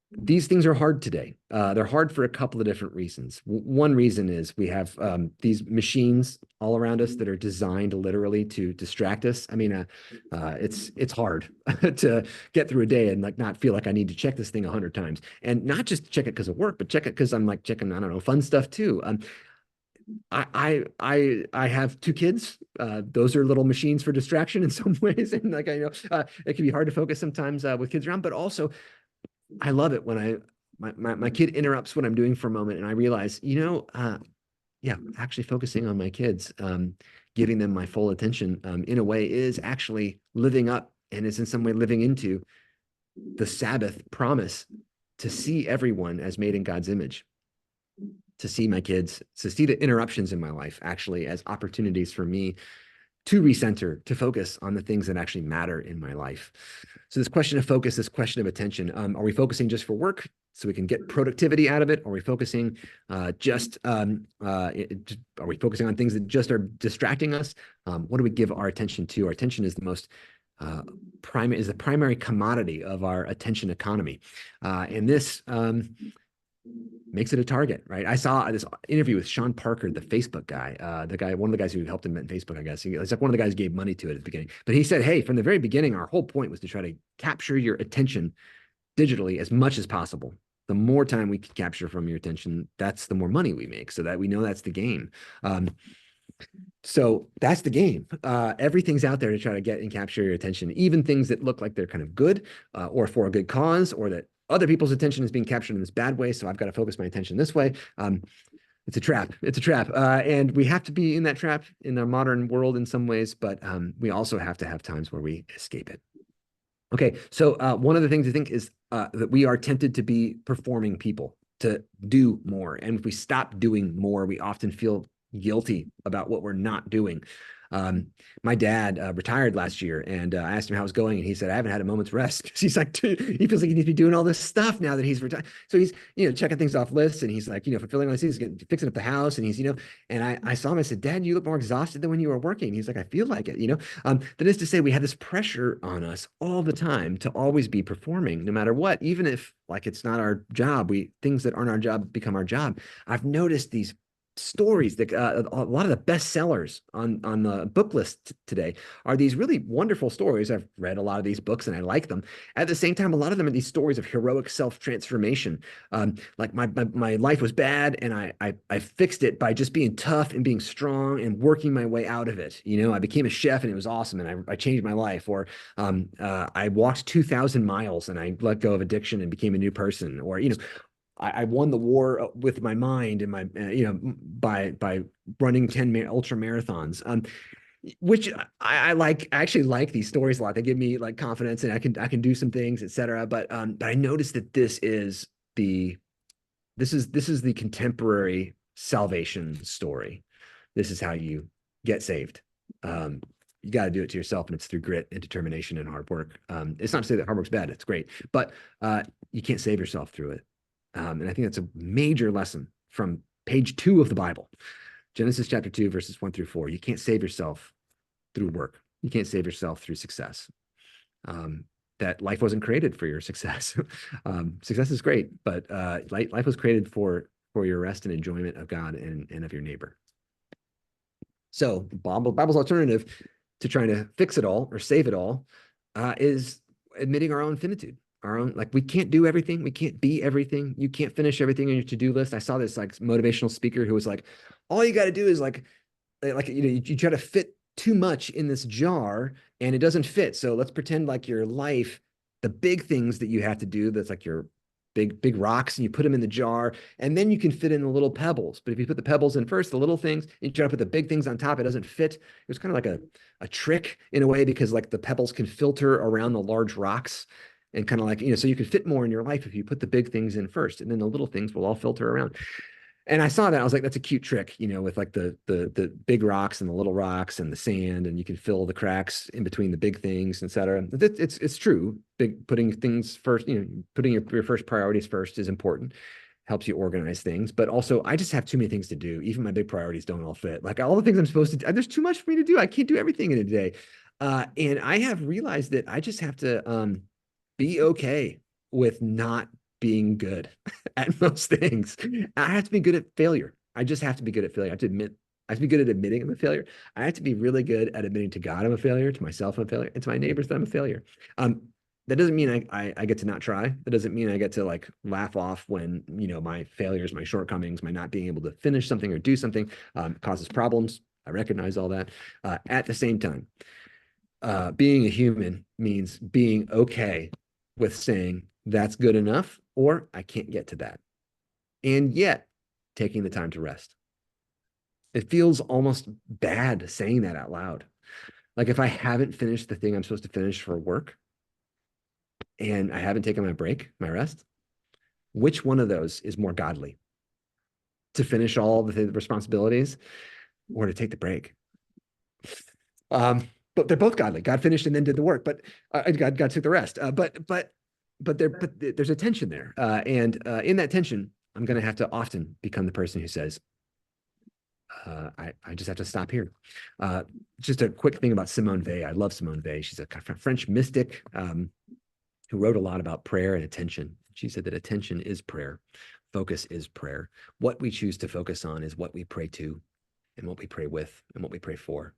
These things are hard today. They're hard for a couple of different reasons. One reason is we have these machines all around us that are designed literally to distract us. I mean, it's hard to get through a day and like not feel like I need to check this thing 100 times, and not just check it because of work, but check it because I'm like checking, I don't know, fun stuff too. I have two kids. Those are little machines for distraction in some ways, and like it can be hard to focus sometimes with kids around, but also I love it when my kid interrupts what I'm doing for a moment and I realize, actually focusing on my kids, giving them my full attention in a way is actually living up and is in some way living into the Sabbath promise to see everyone as made in God's image, to see my kids, to see the interruptions in my life actually as opportunities for me to recenter, to focus on the things that actually matter in my life. So this question of focus, this question of attention, are we focusing just for work so we can get productivity out of it? Are we focusing are we focusing on things that just are distracting us? What do we give our attention to? Our attention is the primary commodity of our attention economy. And this makes it a target, right? I saw this interview with Sean Parker, the Facebook guy, one of the guys who helped invent Facebook, I guess. It's like one of the guys who gave money to it at the beginning. But he said, hey, from the very beginning, our whole point was to try to capture your attention digitally as much as possible. The more time we can capture from your attention, that's the more money we make, so that we know that's the game. So that's the game. Everything's out there to try to get and capture your attention, even things that look like they're kind of good or for a good cause, or that other people's attention is being captured in this bad way. So I've got to focus my attention this way. It's a trap. It's a trap. And we have to be in that trap in our modern world in some ways, but we also have to have times where we escape it. Okay, so one of the things I think is that we are tempted to be performing people, to do more. And if we stop doing more, we often feel guilty about what we're not doing. My dad retired last year, and I asked him how it was going, and he said, I haven't had a moment's rest. He's like, he feels like he needs to be doing all this stuff now that he's retired. So he's, checking things off lists, and he's like, fulfilling all these things, fixing up the house, and he's, and I saw him, I said, Dad, you look more exhausted than when you were working. He's like, I feel like it, That is to say, we have this pressure on us all the time to always be performing, no matter what, even if like it's not our job, things that aren't our job become our job. I've noticed these stories that a lot of the best sellers on the book list today are these really wonderful stories. I've read a lot of these books and I like them. At the same time, a lot of them are these stories of heroic self-transformation. Like my life was bad and I fixed it by just being tough and being strong and working my way out of it. You know, I became a chef and it was awesome and I changed my life. Or I walked 2,000 miles and I let go of addiction and became a new person. Or, you know, I won the war with my mind and my, by running 10 ultra marathons. Which I like. I actually like these stories a lot. They give me like confidence, and I can do some things, etc. But I noticed that this is the contemporary salvation story. This is how you get saved. You got to do it to yourself, and it's through grit and determination and hard work. It's not to say that hard work's bad; it's great, but you can't save yourself through it. And I think that's a major lesson from page 2 of the Bible, Genesis chapter 2, verses 1 through 4. You can't save yourself through work. You can't save yourself through success. That life wasn't created for your success. Success is great, but life was created for your rest and enjoyment of God and of your neighbor. So the Bible's alternative to trying to fix it all or save it all is admitting our own finitude. Our own, like, we can't do everything, we can't be everything, you can't finish everything on your to-do list. I saw this like motivational speaker who was like, all you got to do is like you try to fit too much in this jar and it doesn't fit, so let's pretend like your life, the big things that you have to do, that's like your big rocks, and you put them in the jar, and then you can fit in the little pebbles. But if you put the pebbles in first, the little things, you try to put the big things on top, it doesn't fit. It was kind of like a trick in a way, because like the pebbles can filter around the large rocks, and kind of like, you know, so you could fit more in your life if you put the big things in first, and then the little things will all filter around. And I saw that, I was like, that's a cute trick, you know, with like the big rocks and the little rocks and the sand, and you can fill the cracks in between the big things, etc. It's true. Putting things first, you know, putting your first priorities first is important. Helps you organize things, but also I just have too many things to do. Even my big priorities don't all fit. Like all the things I'm supposed to do, there's too much for me to do. I can't do everything in a day. And I have realized that I just have to be okay with not being good at most things. I have to be good at failure. I just have to be good at failure. I have to be good at admitting I'm a failure. I have to be really good at admitting to God I'm a failure, to myself I'm a failure, and to my neighbors that I'm a failure. That doesn't mean I get to not try. That doesn't mean I get to like laugh off when, you know, my failures, my shortcomings, my not being able to finish something or do something causes problems. I recognize all that. At the same time, being a human means being okay with saying that's good enough, or I can't get to that. And yet taking the time to rest. It feels almost bad saying that out loud. Like if I haven't finished the thing I'm supposed to finish for work and I haven't taken my break, my rest, which one of those is more godly? To finish all the responsibilities or to take the break? But they're both godly. God finished and then did the work, but God took the rest. But there's a tension there, and in that tension, I'm going to have to often become the person who says, I just have to stop here. Just a quick thing about Simone Weil. I love Simone Weil. She's a French mystic who wrote a lot about prayer and attention. She said that attention is prayer, focus is prayer. What we choose to focus on is what we pray to, and what we pray with, and what we pray for.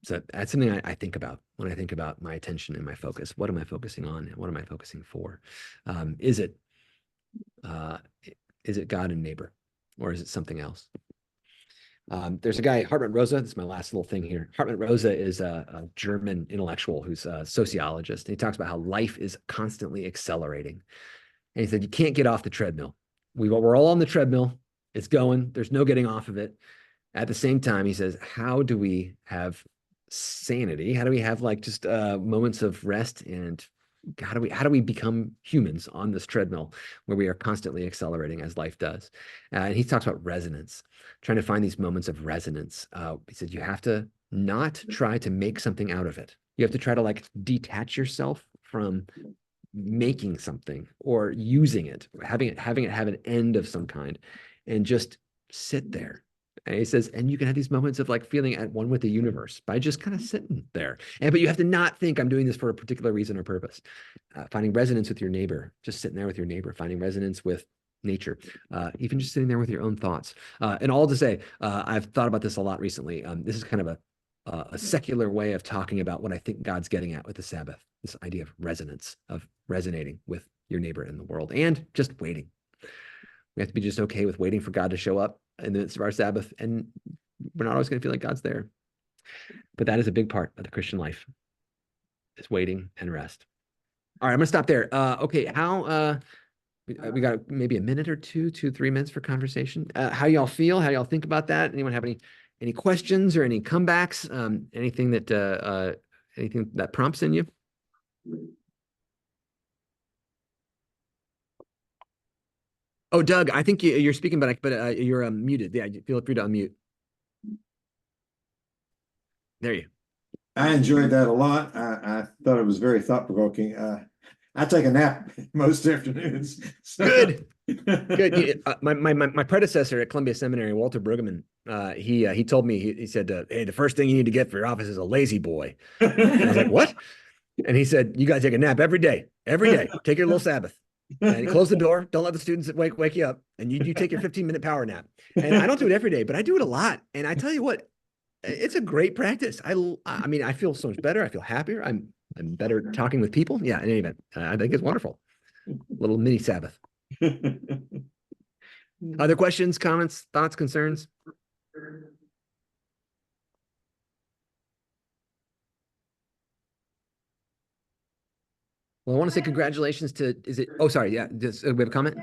So that's something I think about when I think about my attention and my focus. What am I focusing on, and what am I focusing for? Is it God and neighbor, or is it something else? There's a guy, Hartmut Rosa. This is my last little thing here. Hartmut Rosa is a German intellectual who's a sociologist. And he talks about how life is constantly accelerating. And he said, you can't get off the treadmill. We're all on the treadmill. It's going. There's no getting off of it. At the same time, he says, how do we have sanity? How do we have like just moments of rest? And how do we become humans on this treadmill where we are constantly accelerating as life does? And he talks about resonance, trying to find these moments of resonance. He said, you have to not try to make something out of it. You have to try to like detach yourself from making something or using it, having it have an end of some kind, and just sit there. And he says, and you can have these moments of like feeling at one with the universe by just kind of sitting there. But you have to not think I'm doing this for a particular reason or purpose. Finding resonance with your neighbor, just sitting there with your neighbor, finding resonance with nature, even just sitting there with your own thoughts. And all to say, I've thought about this a lot recently. This is kind of a secular way of talking about what I think God's getting at with the Sabbath, this idea of resonance, of resonating with your neighbor in the world, and just waiting. We have to be just okay with waiting for God to show up in the midst of our Sabbath, and we're not always going to feel like God's there. But that is a big part of the Christian life, is waiting and rest. All right, I'm going to stop there. Okay, how we got maybe a minute or 3 minutes for conversation. How y'all feel? How y'all think about that? Anyone have any questions or any comebacks? Anything that prompts in you? Oh, Doug, I think you're speaking, but you're muted. Yeah, feel free to unmute. There you.
I enjoyed that a lot. I thought it was very thought-provoking. I take a nap most afternoons. So.
Good. Good. My predecessor at Columbia Seminary, Walter Brueggemann, he told me, he said, hey, the first thing you need to get for your office is a lazy boy. And I was like, what? And he said, you got to take a nap every day. Take your little Sabbath. And close the door. Don't let the students wake you up. And you take your 15-minute power nap. And I don't do it every day, but I do it a lot. And I tell you what, it's a great practice. I mean, I feel so much better. I feel happier. I'm better talking with people. Yeah, in any event, I think it's wonderful. Little mini Sabbath. Other questions, comments, thoughts, concerns? Well, I want to say congratulations to, oh, sorry. Yeah. Just, we have a comment.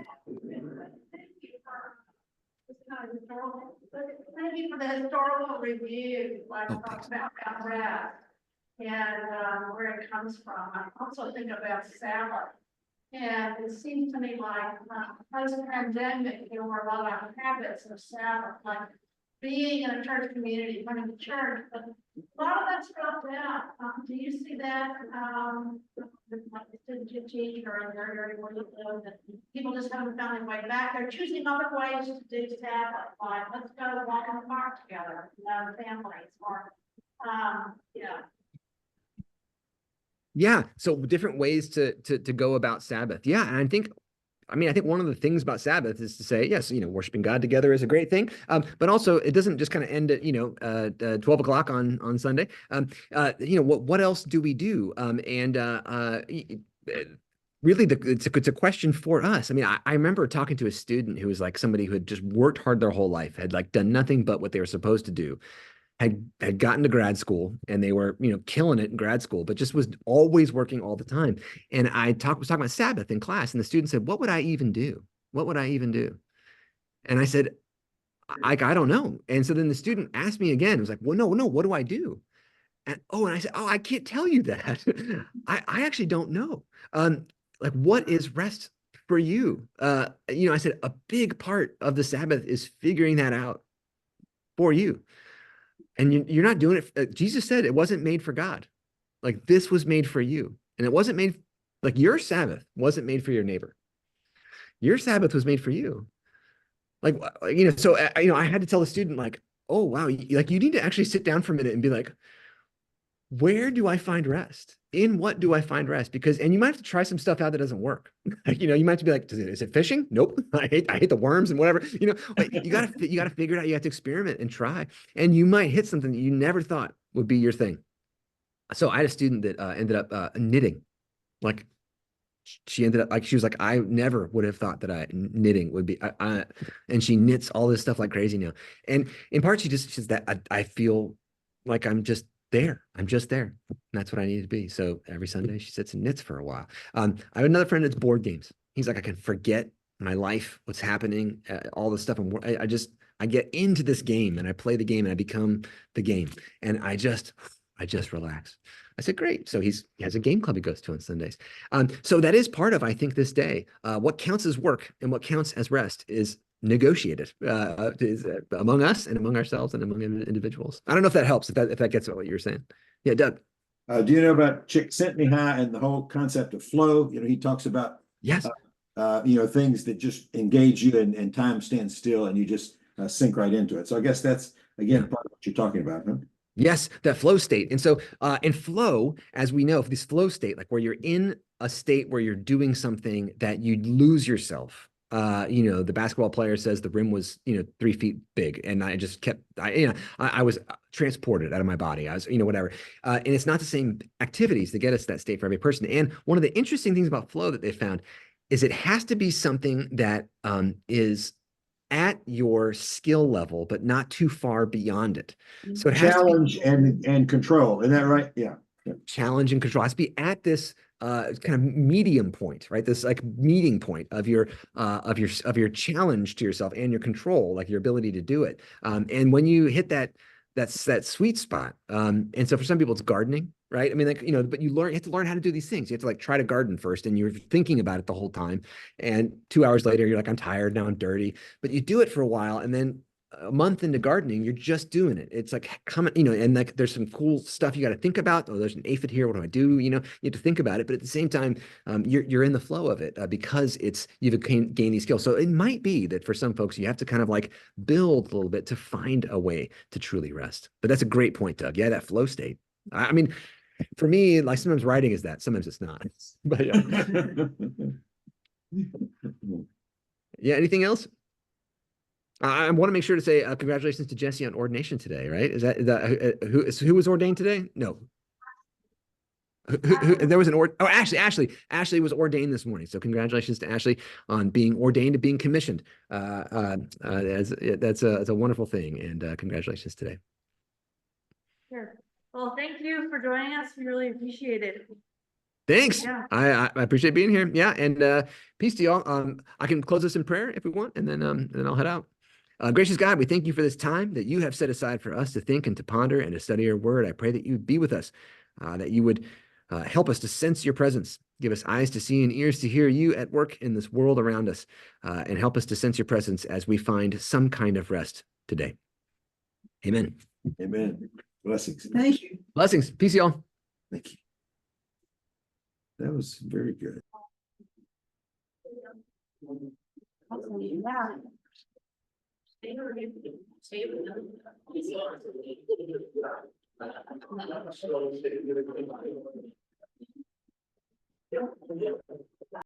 Thank you for the historical review, like talk about rest and where it comes from. I also think about Sabbath. And it seems to me like post-pandemic, there were a lot of habits of Sabbath, like being in a church community, coming to church, but a lot of that's dropped out. Do you see that like the student teacher or in your area where you live, that people just haven't found their way back? They're choosing other ways to do Sabbath, like let's go walk in the park together, families, or yeah.
Yeah, so different ways to go about Sabbath. Yeah, and I think one of the things about Sabbath is to say, yes, worshiping God together is a great thing, but also it doesn't just kind of end at 12 o'clock on Sunday. What else do we do? Really, it's a question for us. I mean, I remember talking to a student who was like somebody who had just worked hard their whole life, had like done nothing but what they were supposed to do. Had gotten to grad school and they were, killing it in grad school, but just was always working all the time. And I was talking about Sabbath in class, and the student said, what would I even do? What would I even do? And I said, I don't know. And so then the student asked me again, it was like, well, no, what do I do? And I said, I can't tell you that. I actually don't know. Like, what is rest for you? I said, a big part of the Sabbath is figuring that out for you. And you're not doing it. Jesus said it wasn't made for God. Like, this was made for you. And it wasn't made, like, your Sabbath wasn't made for your neighbor. Your Sabbath was made for you. Like, so, I had to tell the student, like, oh, wow, like, you need to actually sit down for a minute and be like, where do I find rest? In what do I find rest? And you might have to try some stuff out that doesn't work. You might have to be like, is it fishing? Nope. I hate the worms and whatever. Like, you gotta figure it out. You have to experiment and try. And you might hit something that you never thought would be your thing. So I had a student that ended up knitting. Like, she ended up, like, she was like, I never would have thought that knitting would be, and she knits all this stuff like crazy now. And in part, she's that I feel like I'm just there. I'm just there. And that's what I need to be. So every Sunday she sits and knits for a while. I have another friend that's board games. He's like, I can forget my life, what's happening, all the stuff. I get into this game and I play the game and I become the game. And I just relax. I said, great. So he has a game club he goes to on Sundays. So that is part of, I think, this day. What counts as work and what counts as rest is negotiated among us and among ourselves and among individuals. I don't know if that helps, if that gets at what you're saying. Yeah, Doug.
Do you know about Csikszentmihalyi and the whole concept of flow? He talks about
yes,
things that just engage you and time stands still and you just sink right into it. So I guess that's again part of what you're talking about, huh?
Yes, that flow state. And so in flow, as we know, this flow state, like where you're in a state where you're doing something that you lose yourself. the basketball player says the rim was, 3 feet big, and I just kept, I was transported out of my body. I was, whatever. And it's not the same activities that get us to that state for every person. And one of the interesting things about flow that they found is it has to be something that is at your skill level, but not too far beyond it. So it has to be
Challenge and control. Isn't that right? Yeah.
challenge and control. It has to be at this kind of medium point, right? This like meeting point of your challenge to yourself and your control, like your ability to do it. And when you hit that sweet spot, and so for some people it's gardening, right? I mean, like, but you have to learn how to do these things. You have to like try to garden first, and you're thinking about it the whole time. And 2 hours later, you're like, I'm tired now, I'm dirty. But you do it for a while, and then a month into gardening, you're just doing it. It's like coming, and like there's some cool stuff you got to think about. Oh, there's an aphid here. What do I do? You have to think about it. But at the same time, you're in the flow of it because you've gained these skills. So it might be that for some folks, you have to kind of like build a little bit to find a way to truly rest. But that's a great point, Doug. Yeah, that flow state. I mean, for me, like sometimes writing is that, sometimes it's not. But yeah. Yeah. Anything else? I want to make sure to say congratulations to Jesse on ordination today, right? Is that who was ordained today? No. There was Ashley was ordained this morning. So congratulations to Ashley on being ordained and being commissioned. That's a wonderful thing. And congratulations today.
Sure. Well, thank you for joining us. We really appreciate it.
Thanks.
Yeah.
I appreciate being here. Yeah. And peace to y'all. I can close us in prayer if we want, and then I'll head out. Gracious God, we thank you for this time that you have set aside for us to think and to ponder and to study your word. I pray that you would be with us, that you would help us to sense your presence, give us eyes to see and ears to hear you at work in this world around us, and help us to sense your presence as we find some kind of rest today. Amen.
Amen. Blessings. Thank you.
Blessings. Peace, y'all.
Thank you. That was very good.
Yeah.